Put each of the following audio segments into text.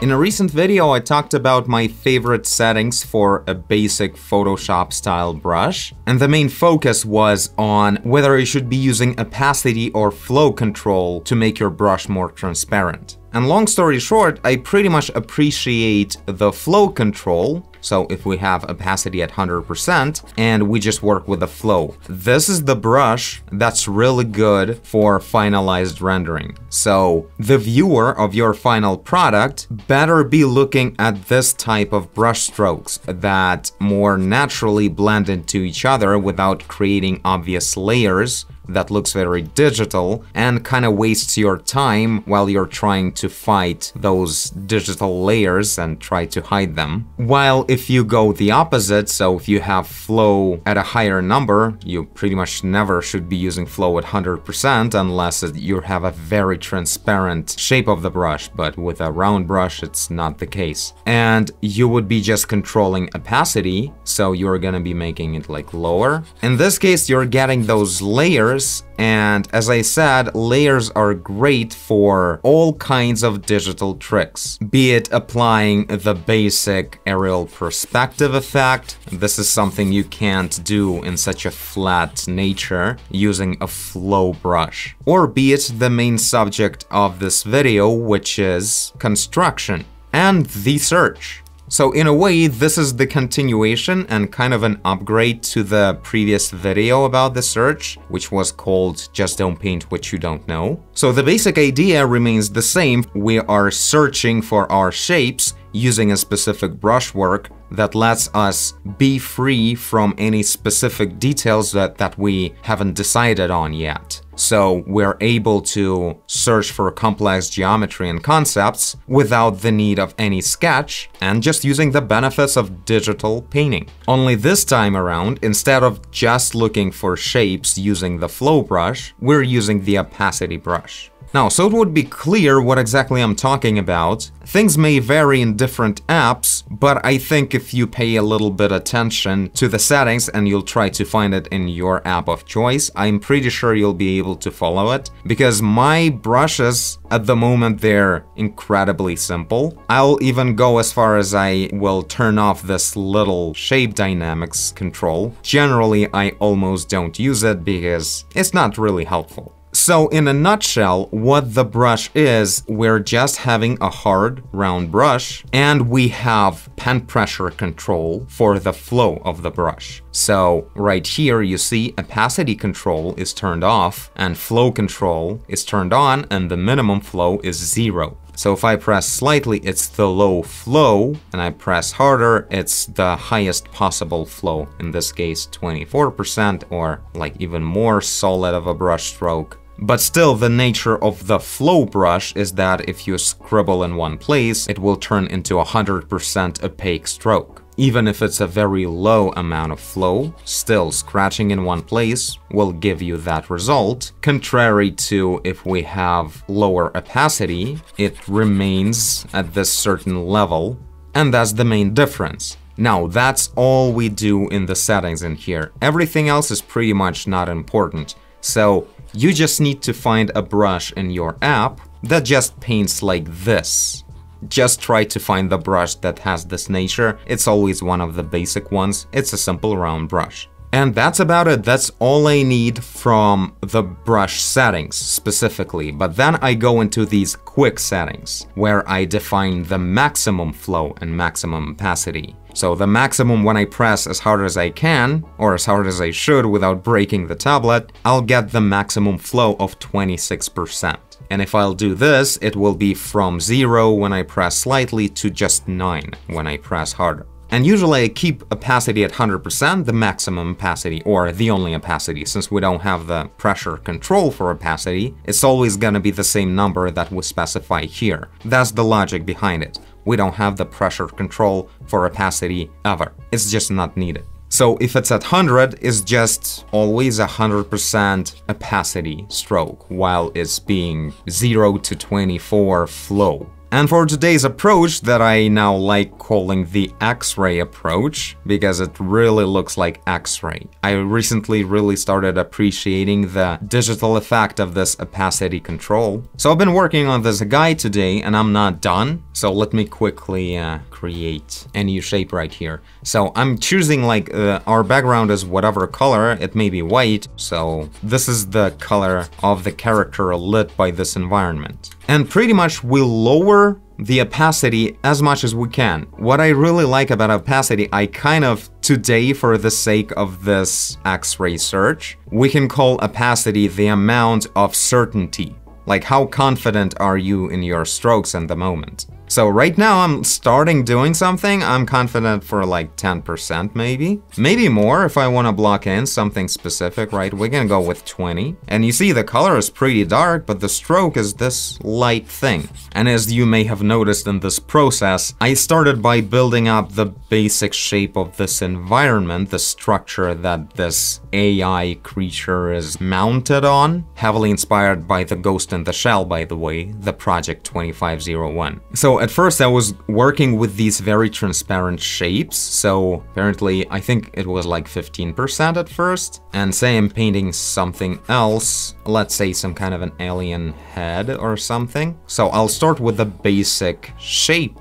In a recent video, I talked about my favorite settings for a basic Photoshop style brush, and the main focus was on whether you should be using opacity or flow control to make your brush more transparent. And long story short, I pretty much appreciate the flow control. So if we have opacity at 100% and we just work with the flow, this is the brush that's really good for finalized rendering. So the viewer of your final product better be looking at this type of brush strokes that more naturally blend into each other without creating obvious layers that looks very digital and kind of wastes your time while you're trying to fight those digital layers and try to hide them. While if you go the opposite, so if you have flow at a higher number, you pretty much never should be using flow at 100% unless you have a very transparent shape of the brush, but with a round brush it's not the case. And you would be just controlling opacity, so you're gonna be making it like lower. In this case, you're getting those layers. And as I said, layers are great for all kinds of digital tricks, be it applying the basic aerial perspective effect. This is something you can't do in such a flat nature using a flow brush, or be it the main subject of this video, which is construction and the search. So in a way, this is the continuation and kind of an upgrade to the previous video about the search, which was called Just Don't Paint What You Don't Know. So the basic idea remains the same. We are searching for our shapes using a specific brushwork that lets us be free from any specific details that we haven't decided on yet. So we're able to search for complex geometry and concepts without the need of any sketch and just using the benefits of digital painting. Only this time around, instead of just looking for shapes using the flow brush, we're using the opacity brush. Now, so it would be clear what exactly I'm talking about. Things may vary in different apps, but I think if you pay a little bit attention to the settings and you'll try to find it in your app of choice, I'm pretty sure you'll be able to follow it, because my brushes at the moment, they're incredibly simple. I'll even go as far as I will turn off this little shape dynamics control. Generally, I almost don't use it because it's not really helpful. So in a nutshell, what the brush is, we're just having a hard, round brush, and we have pen pressure control for the flow of the brush. So right here, you see opacity control is turned off and flow control is turned on, and the minimum flow is 0. So if I press slightly, it's the low flow, and I press harder, it's the highest possible flow. In this case, 24%, or like even more solid of a brush stroke. But still, the nature of the flow brush is that if you scribble in one place, it will turn into a 100% opaque stroke. Even if it's a very low amount of flow, still scratching in one place will give you that result. Contrary to if we have lower opacity, it remains at this certain level, and that's the main difference. Now, that's all we do in the settings in here. Everything else is pretty much not important. So you just need to find a brush in your app that just paints like this. Just try to find the brush that has this nature. It's always one of the basic ones. It's a simple round brush. And that's about it. That's all I need from the brush settings specifically. But then I go into these quick settings where I define the maximum flow and maximum opacity. So the maximum, when I press as hard as I can, or as hard as I should without breaking the tablet, I'll get the maximum flow of 26%. And if I'll do this, it will be from 0 when I press slightly to just 9 when I press harder. And usually I keep opacity at 100%, the maximum opacity, or the only opacity. Since we don't have the pressure control for opacity, it's always gonna be the same number that we specify here. That's the logic behind it. We don't have the pressure control for opacity ever. It's just not needed. So if it's at 100, it's just always 100% opacity stroke, while it's being 0 to 24 flow. And for today's approach that I now like calling the X-ray approach, because it really looks like X-ray. I recently really started appreciating the digital effect of this opacity control. So I've been working on this guide today and I'm not done. So let me quickly create a new shape right here. So I'm choosing like our background is whatever color, it may be white. So this is the color of the character lit by this environment. And pretty much we'll lower the opacity as much as we can. What I really like about opacity, I kind of, today for the sake of this X-ray search, we can call opacity the amount of certainty. Like how confident are you in your strokes in the moment? So right now I'm starting doing something, I'm confident for like 10% maybe. Maybe more if I want to block in something specific, right? We can go with 20. And you see the color is pretty dark, but the stroke is this light thing. And as you may have noticed in this process, I started by building up the basic shape of this environment, the structure that this AI creature is mounted on. Heavily inspired by the Ghost in the Shell, by the way, the Project 2501. So at first I was working with these very transparent shapes, so apparently I think it was like 15% at first. And say I'm painting something else, let's say some kind of an alien head or something. So I'll start with the basic shape.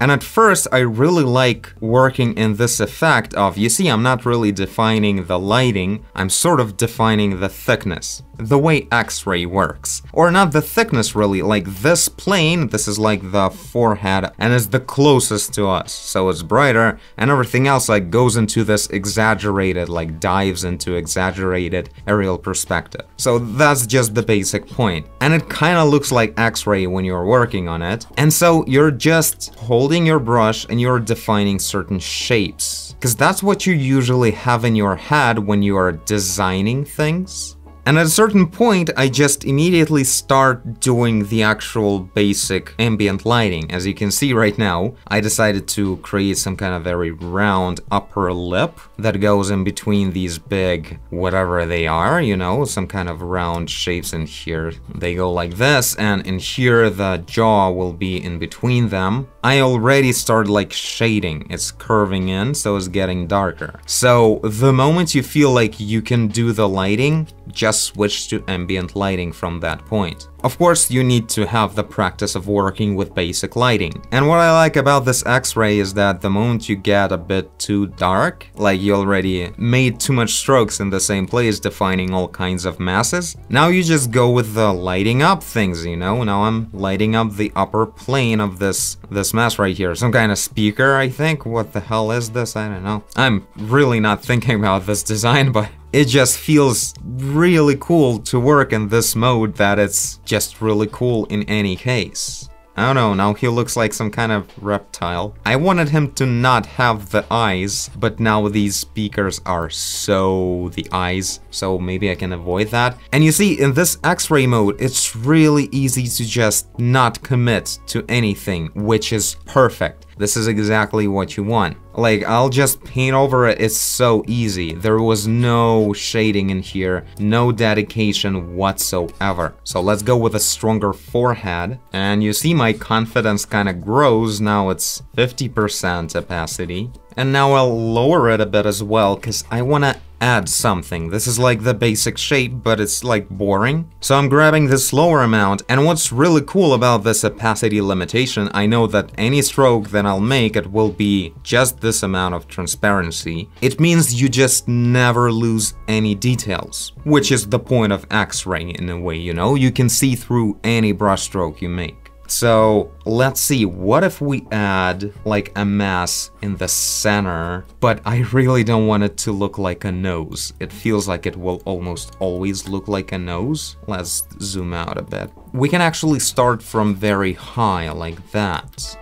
And at first, I really like working in this effect of, you see, I'm not really defining the lighting, I'm sort of defining the thickness, the way X-ray works. Or not the thickness really, like this plane, this is like the forehead, and it's the closest to us, so it's brighter, and everything else like goes into this exaggerated, like dives into exaggerated aerial perspective. So that's just the basic point. And it kind of looks like X-ray when you're working on it. And so you're just holding your brush and you're defining certain shapes, because that's what you usually have in your head when you are designing things. And at a certain point, I just immediately start doing the actual basic ambient lighting. As you can see right now, I decided to create some kind of very round upper lip that goes in between these big, whatever they are, you know, some kind of round shapes in here. They go like this, and in here the jaw will be in between them. I already started like shading, it's curving in, so it's getting darker. So the moment you feel like you can do the lighting, just switch to ambient lighting from that point. Of course, you need to have the practice of working with basic lighting. And what I like about this X-ray is that the moment you get a bit too dark, like you already made too much strokes in the same place defining all kinds of masses, now you just go with the lighting up things, you know? Now I'm lighting up the upper plane of this mass right here. Some kind of speaker, I think. What the hell is this? I don't know. I'm really not thinking about this design, but it just feels really cool to work in this mode that it's just really cool in any case. I don't know, now he looks like some kind of reptile. I wanted him to not have the eyes, but now these speakers are so the eyes, so maybe I can avoid that. And you see, in this X-ray mode, it's really easy to just not commit to anything, which is perfect. This is exactly what you want. Like, I'll just paint over it, it's so easy. There was no shading in here, no dedication whatsoever. So let's go with a stronger forehead. And you see my confidence kind of grows, now it's 50% opacity. And now I'll lower it a bit as well, because I want to add something. This is like the basic shape, but it's like boring. So I'm grabbing this lower amount, and what's really cool about this opacity limitation, I know that any stroke that I'll make, it will be just this amount of transparency. It means you just never lose any details, which is the point of X-ray in a way, you know? You can see through any brushstroke you make. So let's see, what if we add like a mass in the center, but I really don't want it to look like a nose. It feels like it will almost always look like a nose. Let's zoom out a bit. We can actually start from very high like that.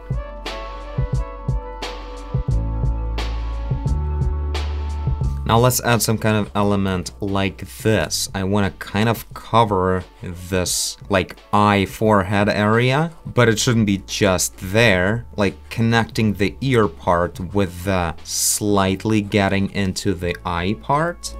Now let's add some kind of element like this. I want to kind of cover this like eye forehead area, but it shouldn't be just there, like connecting the ear part with the slightly getting into the eye part.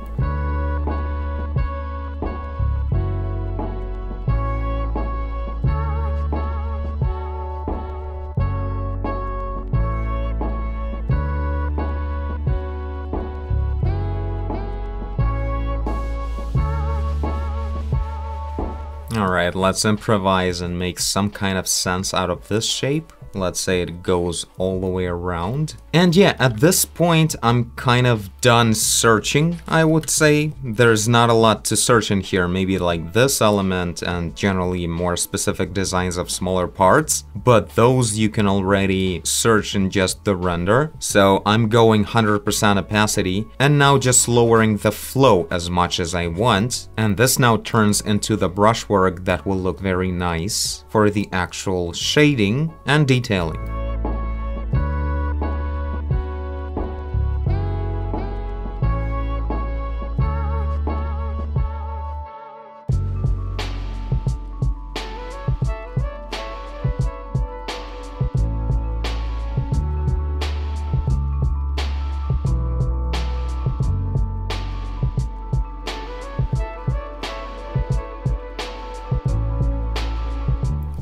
Alright, let's improvise and make some kind of sense out of this shape. Let's say it goes all the way around. And yeah, at this point, I'm kind of done searching, I would say. There's not a lot to search in here, maybe like this element and generally more specific designs of smaller parts. But those you can already search in just the render. So I'm going 100% opacity and now just lowering the flow as much as I want. And this now turns into the brushwork that will look very nice for the actual shading and detailing.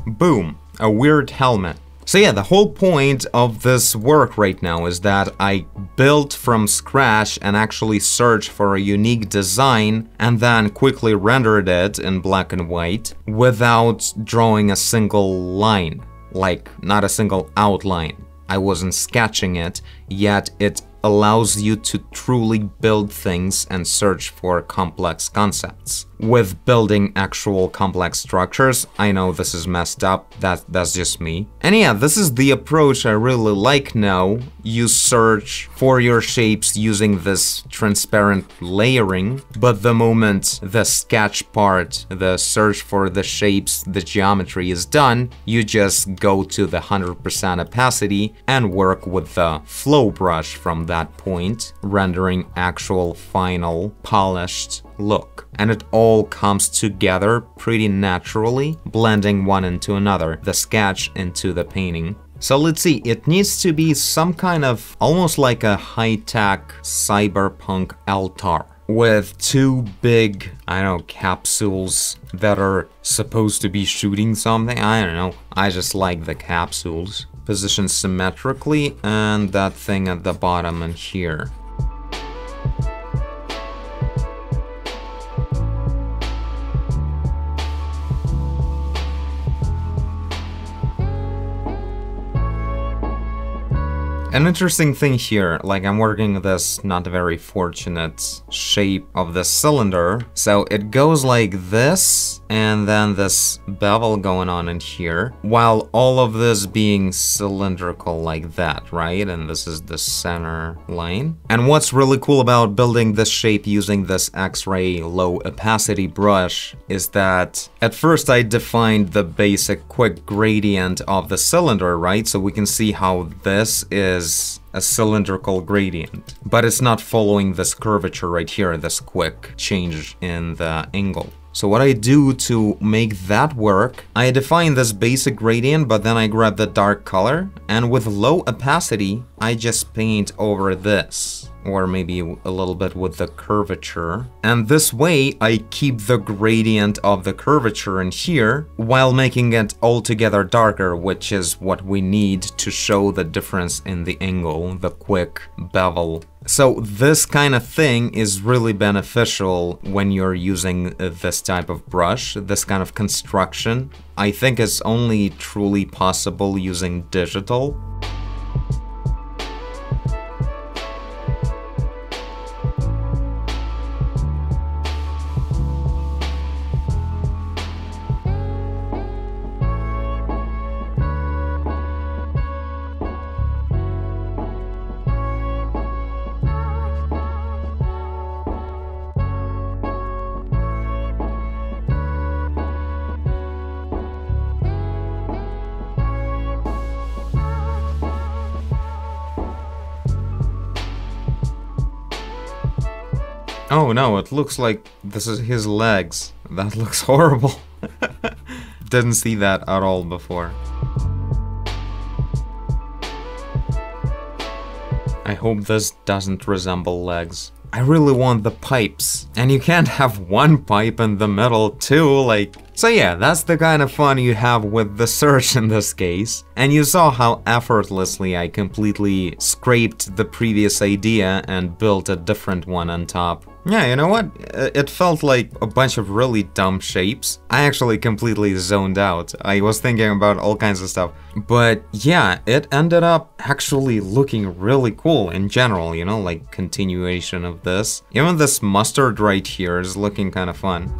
Boom, a weird helmet. So yeah, the whole point of this work right now is that I built from scratch and actually searched for a unique design and then quickly rendered it in black and white without drawing a single line, like not a single outline. I wasn't sketching it, yet it allows you to truly build things and search for complex concepts. With building actual complex structures, I know this is messed up, that's just me. And yeah, this is the approach I really like now. You search for your shapes using this transparent layering, but the moment the sketch part, the search for the shapes, the geometry is done, you just go to the 100% opacity and work with the flow brush from that point, rendering actual final polished look. And it all comes together pretty naturally, blending one into another, the sketch into the painting. So let's see, it needs to be some kind of almost like a high-tech cyberpunk altar with two big, I don't know, capsules that are supposed to be shooting something. I don't know, I just like the capsules. Positioned symmetrically, and that thing at the bottom and here. An interesting thing here, like I'm working with this not very fortunate shape of the cylinder. So it goes like this, and then this bevel going on in here, while all of this being cylindrical like that, right? And this is the center line. And what's really cool about building this shape using this X-ray low opacity brush is that at first I defined the basic quick gradient of the cylinder, right? So we can see how this is a cylindrical gradient, but it's not following this curvature right here, this quick change in the angle. So what I do to make that work, I define this basic gradient, but then I grab the dark color, and with low opacity, I just paint over this, or maybe a little bit with the curvature. And this way, I keep the gradient of the curvature in here, while making it altogether darker, which is what we need to show the difference in the angle, the quick bevel. So this kind of thing is really beneficial when you're using this type of brush, this kind of construction. I think it's only truly possible using digital. Oh no, it looks like this is his legs. That looks horrible. Didn't see that at all before. I hope this doesn't resemble legs. I really want the pipes. And you can't have one pipe in the middle too, like So yeah, that's the kind of fun you have with the search in this case. And you saw how effortlessly I completely scraped the previous idea and built a different one on top. Yeah, you know what? It felt like a bunch of really dumb shapes. I actually completely zoned out. I was thinking about all kinds of stuff. But yeah, it ended up actually looking really cool in general, you know, like continuation of this. Even this mustard right here is looking kind of fun.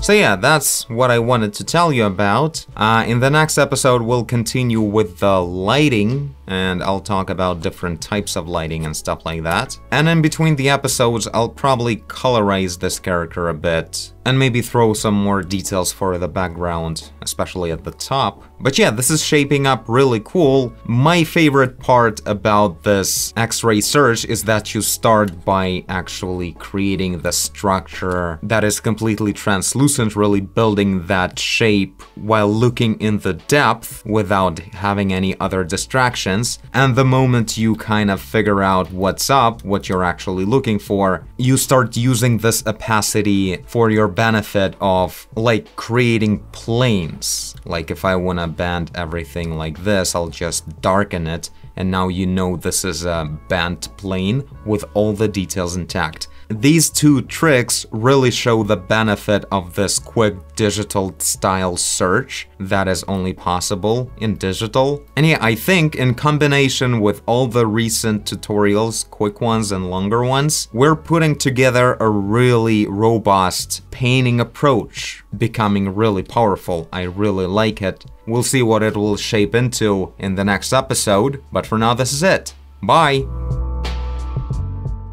So yeah, that's what I wanted to tell you about. In the next episode, we'll continue with the lighting, and I'll talk about different types of lighting and stuff like that. And in between the episodes, I'll probably colorize this character a bit, and maybe throw some more details for the background, especially at the top. But yeah, this is shaping up really cool. My favorite part about this X-ray search is that you start by actually creating the structure that is completely translucent, really building that shape while looking in the depth without having any other distractions. And the moment you kind of figure out what's up, what you're actually looking for, you start using this opacity for your benefit of like creating planes. Like if I want to bend everything like this, I'll just darken it, and now you know this is a bent plane with all the details intact. These two tricks really show the benefit of this quick digital style search that is only possible in digital. And yeah, I think in combination with all the recent tutorials, quick ones and longer ones, we're putting together a really robust painting approach, becoming really powerful. I really like it. We'll see what it will shape into in the next episode, but for now this is it. Bye!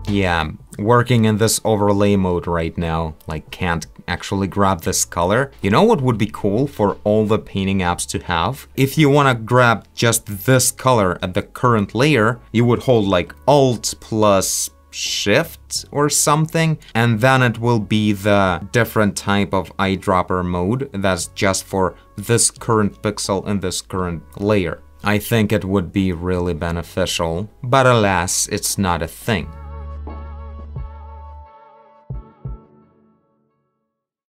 Yeah, working in this overlay mode right now, like can't actually grab this color. You know what would be cool for all the painting apps to have? If you want to grab just this color at the current layer, you would hold like Alt plus Shift or something, and then it will be the different type of eyedropper mode that's just for this current pixel in this current layer. I think it would be really beneficial, but alas, it's not a thing.